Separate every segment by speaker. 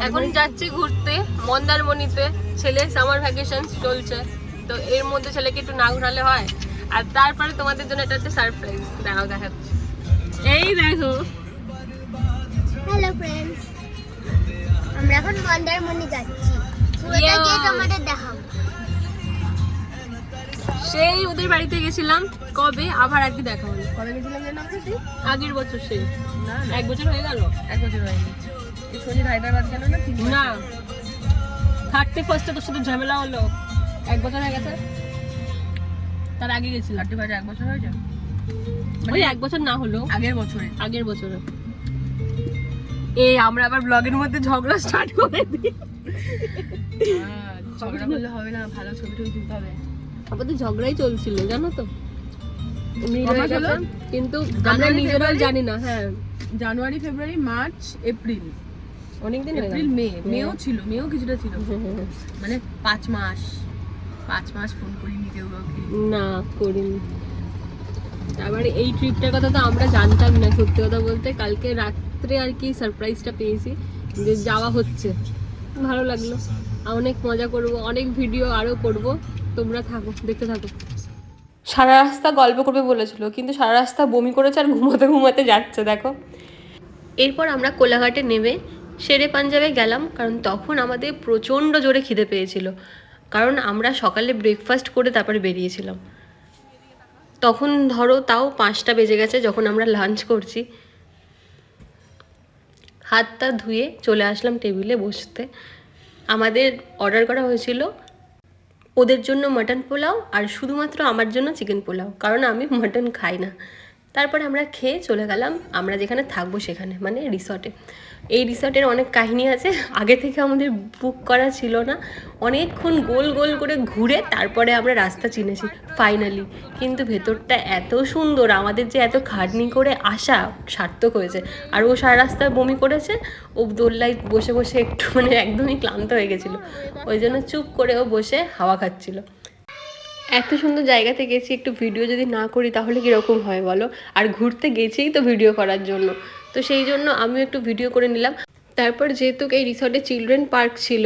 Speaker 1: এখন যাচ্ছি ঘুরতে মন্দারমণিতে। ছেলে সামার ভ্যাকেশন চলছে, তো এর মধ্যে ছেলেকে একটু না ঘোরালে হয়। আর তারপরে তোমাদের জন্য এটা হচ্ছে সারপ্রাইজ, দেখাচ্ছি। এই দেখো,
Speaker 2: হ্যালো ফ্রেন্ডস, আমরা এখন মন্দারমণি যাচ্ছি। পুরোটা গিয়ে তোমাদের দেখাবো।
Speaker 1: সেই ওদের বাড়িতে গেছিলাম কবে, আবার আজকে দেখা হলো।
Speaker 3: কবে গেছিলাম জানো আমরা? সেই
Speaker 1: আগের বছর, সেই
Speaker 3: না
Speaker 1: 1 বছর হয়ে গেল।
Speaker 3: 1 বছর হয়নি। এই শনির হায়দ্রাবাদ গেল না 3
Speaker 1: না, 31 তোর সাথে ঝামেলা হলো, 1 বছর হয়ে গেছে। তার আগে গেছিলাম।
Speaker 3: 1 বছর হয়েছে,
Speaker 1: ওই 1 বছর না হলো,
Speaker 3: আগের বছরে।
Speaker 1: এই আমরা আবার ব্লগের মধ্যে ঝগড়া স্টার্ট করে দিই।
Speaker 3: ঝগড়া করলে হবে না, ভালো ছবি টবি তুলতে হবে।
Speaker 1: আমাদের ঝগড়াই চলছিল জানো তো,
Speaker 3: কমাস হলো?
Speaker 1: কিন্তু আমরা নিজেরাও জানি না। হ্যাঁ,
Speaker 3: জানুয়ারি, ফেব্রুয়ারি, মার্চ, এপ্রিল,
Speaker 1: অনেকদিন হয়ে গেল।
Speaker 3: এপ্রিল, মেও ছিল, মেও কিছুটা ছিল। মানে 5 মাস ফোন করিনি কেউ কাউকে।
Speaker 1: না, করিনি। আবার এই ট্রিপটার কথা তো আমরা জানতাম না, সত্যি কথা বলতে। কালকে রাত্রে আর কি সারপ্রাইজটা পেয়েছি যে যাওয়া হচ্ছে। ভালো লাগলো, অনেক মজা করব, অনেক ভিডিও আরও করব। তোমরা থাকো, দেখতে থাকো। সারা রাস্তা গল্প করবে বলেছিল, কিন্তু সারা রাস্তা বমি করেছে আর ঘুমাতে ঘুমাতে যাচ্ছে দেখো। এরপর আমরা কোলাঘাটে নেমে শেরে পাঞ্জাবে গেলাম, কারণ তখন আমাদের প্রচণ্ড জোরে খিদে পেয়েছিল। কারণ আমরা সকালে ব্রেকফাস্ট করে তারপরে বেরিয়েছিলাম। তখন ধরো তাও 5টা বেজে গেছে যখন আমরা লাঞ্চ করছি। হাতটা ধুয়ে চলে আসলাম টেবিলে বসতে। আমাদের অর্ডার করা হয়েছিল ওদের জন্য মাটন পোলাও আর শুধুমাত্র আমার জন্য চিকেন পোলাও, কারণ আমি মাটন খাই না। তারপরে আমরা খেয়ে চলে গেলাম আমরা যেখানে থাকবো সেখানে, মানে রিসর্টে। এই রিসর্টের অনেক কাহিনী আছে, আগে থেকে আমাদের বুক করা ছিল না। অনেকক্ষণ গোল গোল করে ঘুরে তারপরে আমরা রাস্তা চিনেছি ফাইনালি। কিন্তু ভেতরটা এত সুন্দর, আমাদের যে এত খাটনি করে আসা সার্থক হয়েছে। আর ও সারা রাস্তায় বমি করেছে, ও দোল্লায় বসে বসে একটু মানে একদমই ক্লান্ত হয়ে গেছিলো, ওই জন্য চুপ করে ও বসে হাওয়া খাচ্ছিলো। এত সুন্দর জায়গাতে গেছি, একটু ভিডিও যদি না করি তাহলে কীরকম হয় বলো। আর ঘুরতে গেছিই তো ভিডিও করার জন্য, তো সেই জন্য আমিও একটু ভিডিও করে নিলাম। তারপর যেহেতু এই রিসর্টে চিলড্রেন পার্ক ছিল,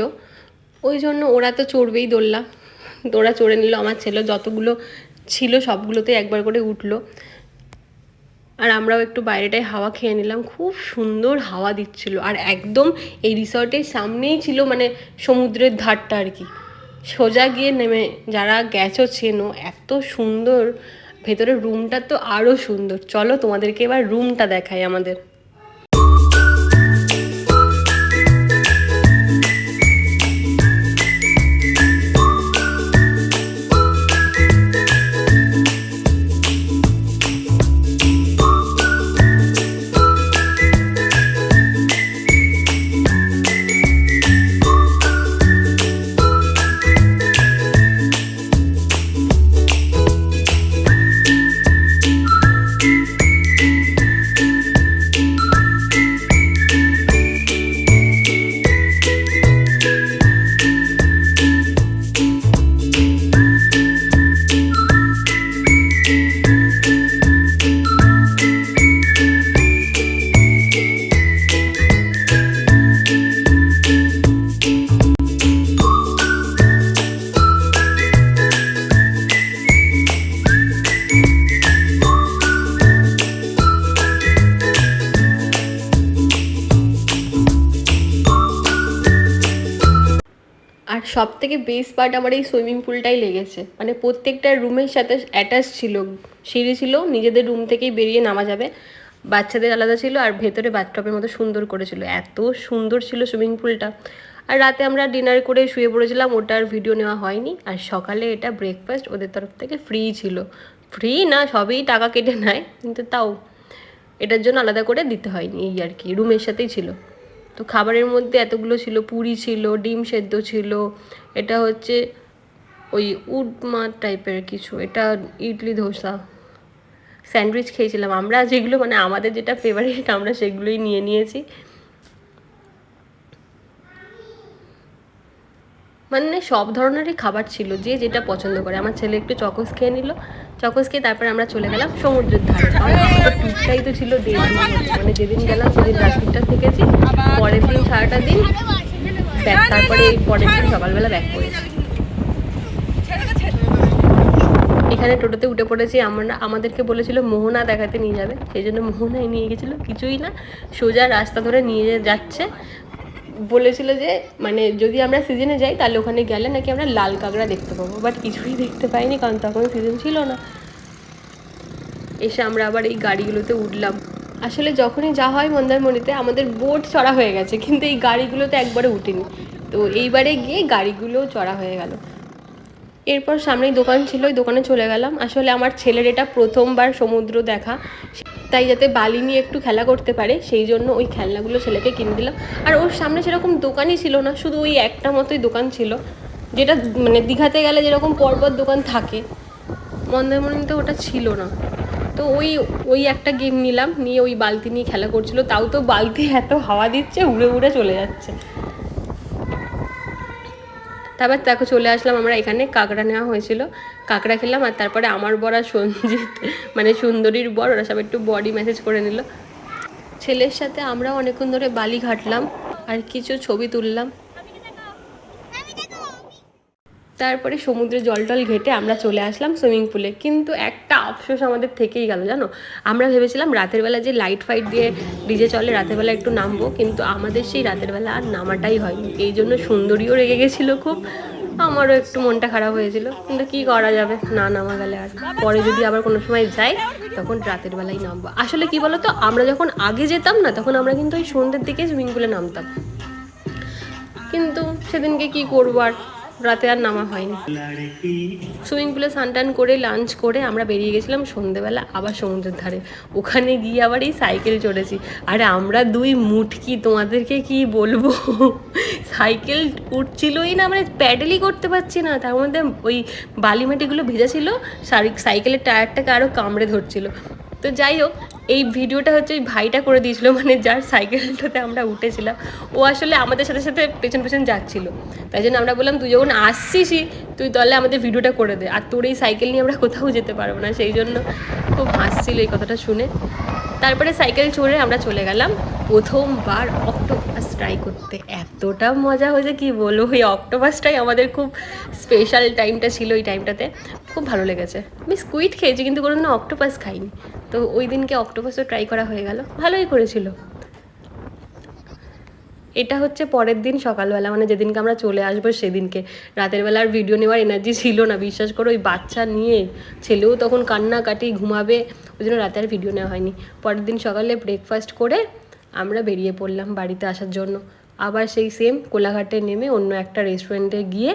Speaker 1: ওই জন্য ওরা তো চড়বেই দোলনা, ওরা চড়ে নিল। আমার ছেলে যতগুলো ছিল সবগুলোতে একবার করে উঠলো। আর আমরাও একটু বাইরেটায় হাওয়া খেয়ে নিলাম, খুব সুন্দর হাওয়া দিচ্ছিল। আর একদম এই রিসর্টের সামনেই ছিল মানে সমুদ্রের ধারটা আর কি। সোজা গিয়ে নেমে, যারা গেছো চেনো, এত সুন্দর ভেতরের রুমটা তো আরও সুন্দর। চলো তোমাদেরকে এবার রুমটা দেখাই আমাদের। আর সব থেকে বেস্ট পার্ট আমার এই সুইমিং পুলটাই লেগেছে। মানে প্রত্যেকটা রুমের সাথে অ্যাটাচ ছিল, সিঁড়ি ছিল, নিজেদের রুম থেকেই বেরিয়ে নামা যাবে। বাচ্চাদের আলাদা ছিল, আর ভেতরে বাথটবের মতো সুন্দর করেছিল। এত সুন্দর ছিল সুইমিং পুলটা। আর রাতে আমরা ডিনার করে শুয়ে পড়েছিলাম, ওটার ভিডিও নেওয়া হয়নি। আর সকালে এটা ব্রেকফাস্ট ওদের তরফ থেকে ফ্রি ছিল। ফ্রি না, সবই টাকা কেটে নেয়, কিন্তু তাও এটার জন্য আলাদা করে দিতে হয়নি, এই আর কি, রুমের সাথেই ছিল। তো খাবারের মধ্যে এতগুলো ছিল, পুরি ছিল, ডিম সেদ্ধ ছিল, এটা হচ্ছে ওই উডমা টাইপের কিছু, এটা ইডলি ধোসা, স্যান্ডউইচ খেয়েছিলাম আমরা। যেগুলো মানে আমাদের যেটা ফেভারিট আমরা সেগুলোই নিয়ে নিয়েছি। মানে সব ধরনেরই খাবার ছিল, যে যেটা পছন্দ করে। আমার ছেলে একটু চকোস খেয়ে নিল, চকোস খেয়ে তারপরে আমরা চলে গেলাম সমুদ্রের ধারে। কারণ আমাদের ট্যুরটাই তো ছিল দেড় দিন, মানে যেদিন গেলাম সেদিন রাত্রিটা থেকেছি, পরের দিন সারাটা দিন ব্যাক তারপরে পরের দিন সকালবেলা ব্যাক করেছি। এখানে টোটোতে উঠে পড়েছি আমরা। আমাদেরকে বলেছিল মোহনা দেখাতে নিয়ে যাবে, সেই জন্য মোহনায় নিয়ে গেছিলো। কিছুই না, সোজা রাস্তা ধরে নিয়ে যাচ্ছে। বলেছিল যে মানে যদি আমরা সিজনে যাই তাহলে ওখানে গেলে নাকি আমরা লাল কাঁকড়া দেখতে পাবো, বাট কিছুই দেখতে পাইনি কারণ তখন সিজন ছিল না। এসে আমরা আবার এই গাড়িগুলোতে উঠলাম। আসলে যখনই যা হয় মন্দারমণিতে আমাদের বোট চড়া হয়ে গেছে, কিন্তু এই গাড়িগুলোতে একবারে উঠিনি। তো এইবারে গিয়ে গাড়িগুলোও চড়া হয়ে গেল। এরপর সামনেই দোকান ছিল, ওই দোকানে চলে গেলাম। আসলে আমার ছেলের এটা প্রথমবার সমুদ্র দেখা, তাই যাতে বালি নিয়ে একটু খেলা করতে পারে সেই জন্য ওই খেলনাগুলো ছেলেকে কিনে দিলাম। আর ওর সামনে সেরকম দোকানই ছিল না, শুধু ওই একটা মতোই দোকান ছিল, যেটা মানে দীঘাতে গেলে যেরকম পরপর দোকান থাকে, মন্দারমণিতে ওটা ছিল না। তো ওই একটা গেম নিলাম, নিয়ে ওই বালতি নিয়ে খেলা করছিল। তাও তো বালতি এত হাওয়া দিচ্ছে, উড়ে উড়ে চলে যাচ্ছে। তারপর দেখো চলে আসলাম আমরা এখানে, কাঁকড়া নেওয়া হয়েছিল, কাঁকড়া খেলাম। আর তারপরে আমার বর আর সঞ্জিত মানে সুন্দরীর বর, ওরা সব একটু বডি ম্যাসেজ করে নিল। ছেলের সাথে আমরাও অনেকক্ষণ ধরে বালি ঘাটলাম আর কিছু ছবি তুললাম। তারপরে সমুদ্রে জল টল ঘেটে আমরা চলে আসলাম সুইমিং পুলে। কিন্তু একটা আফসোস আমাদের থেকেই গেল জানো, আমরা ভেবেছিলাম রাতের বেলা যে লাইট ফাইট দিয়ে ডিজে চলে রাতের বেলা একটু নামবো, কিন্তু আমাদের সেই রাতের বেলা আর নামাটাই হয়নি। এই জন্য সুন্দরীও রেগে গেছিলো খুব, আমারও একটু মনটা খারাপ হয়েছিল, কিন্তু কি করা যাবে, না নামা গেলে আর। পরে যদি আবার কোনো সময় যাই তখন রাতের বেলায় নামবো। আসলে কি বলতো, আমরা যখন আগে যেতাম না তখন আমরা কিন্তু ওই সন্ধ্যের দিকে সুইমিং পুলে নামতাম, কিন্তু সেদিনকে কি করবো আর, রাতে আর নামা হয়নি। সুইমিং পুলে স্নান করে লাঞ্চ করে আমরা বেরিয়ে গেছিলাম সন্ধ্যেবেলা আবার সমুদ্রের ধারে। ওখানে গিয়ে আবার এই সাইকেল চড়েছি। আরে আমরা দুই মুটকি, তোমাদেরকে কি বলবো, সাইকেল উঠছিলই না, মানে প্যাডেলই করতে পারছি না। তার মধ্যে ওই বালি মাটিগুলো ভেজা ছিল, সাইকেলের টায়ারটাকে আরও কামড়ে ধরছিল। তো যাই হোক, এই ভিডিওটা হচ্ছে ওই ভাইটা করে দিয়েছিল, মানে যার সাইকেলটাতে আমরা উঠেছিলাম। ও আসলে আমাদের সাথে সাথে পেছন পেছন যাচ্ছিলো, তাই জন্য আমরা বললাম তুই যখন আসছিসই তুই তাহলে আমাদের ভিডিওটা করে দে, আর তোর এই সাইকেল নিয়ে আমরা কোথাও যেতে পারবো না। সেই জন্য খুব হাসছিল এই কথাটা শুনে। তারপরে সাইকেল চড়ে আমরা চলে গেলাম প্রথমবার অক্টোপাস ট্রাই করতে। এতটা মজা হয়েছে কি বলবো, ওই অক্টোপাসটাই আমাদের খুব স্পেশাল টাইমটা ছিল। ওই টাইমটাতে খুব ভালো লেগেছে। আমি স্কুইড খেয়েছি কিন্তু কোনোদিনও অক্টোপাস খাইনি, তো ওই দিনকে অক্টোপাসও ট্রাই করা হয়ে গেল, ভালোই করেছিল। এটা হচ্ছে পরের দিন সকালবেলা, মানে যেদিনকে আমরা চলে আসবো সেদিনকে। রাতের বেলা আর ভিডিও নেওয়ার এনার্জি ছিল না, বিশ্বাস করো, ওই বাচ্চা নিয়ে, ছেলেও তখন কান্নাকাটি ঘুমাবে, ওই জন্য রাতে আর ভিডিও নেওয়া হয়নি। পরের দিন সকালে ব্রেকফাস্ট করে আমরা বেরিয়ে পড়লাম বাড়িতে আসার জন্য। আবার সেই সেম কোলাঘাটে নেমে অন্য একটা রেস্টুরেন্টে গিয়ে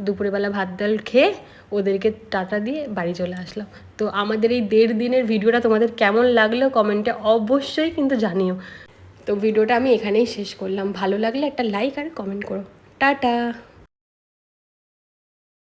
Speaker 1: দুপুরবেলা ভাত ডাল খেয়ে ওদেরকে টাটা দিয়ে বাড়ি চলে আসলাম। তো আমাদের এই 1.5 দিনের ভিডিওটা তোমাদের কেমন লাগলো কমেন্টে অবশ্যই কিন্তু জানিও। তো ভিডিওটা আমি এখানেই শেষ করলাম, ভালো লাগলে একটা লাইক আর কমেন্ট করো। টাটা।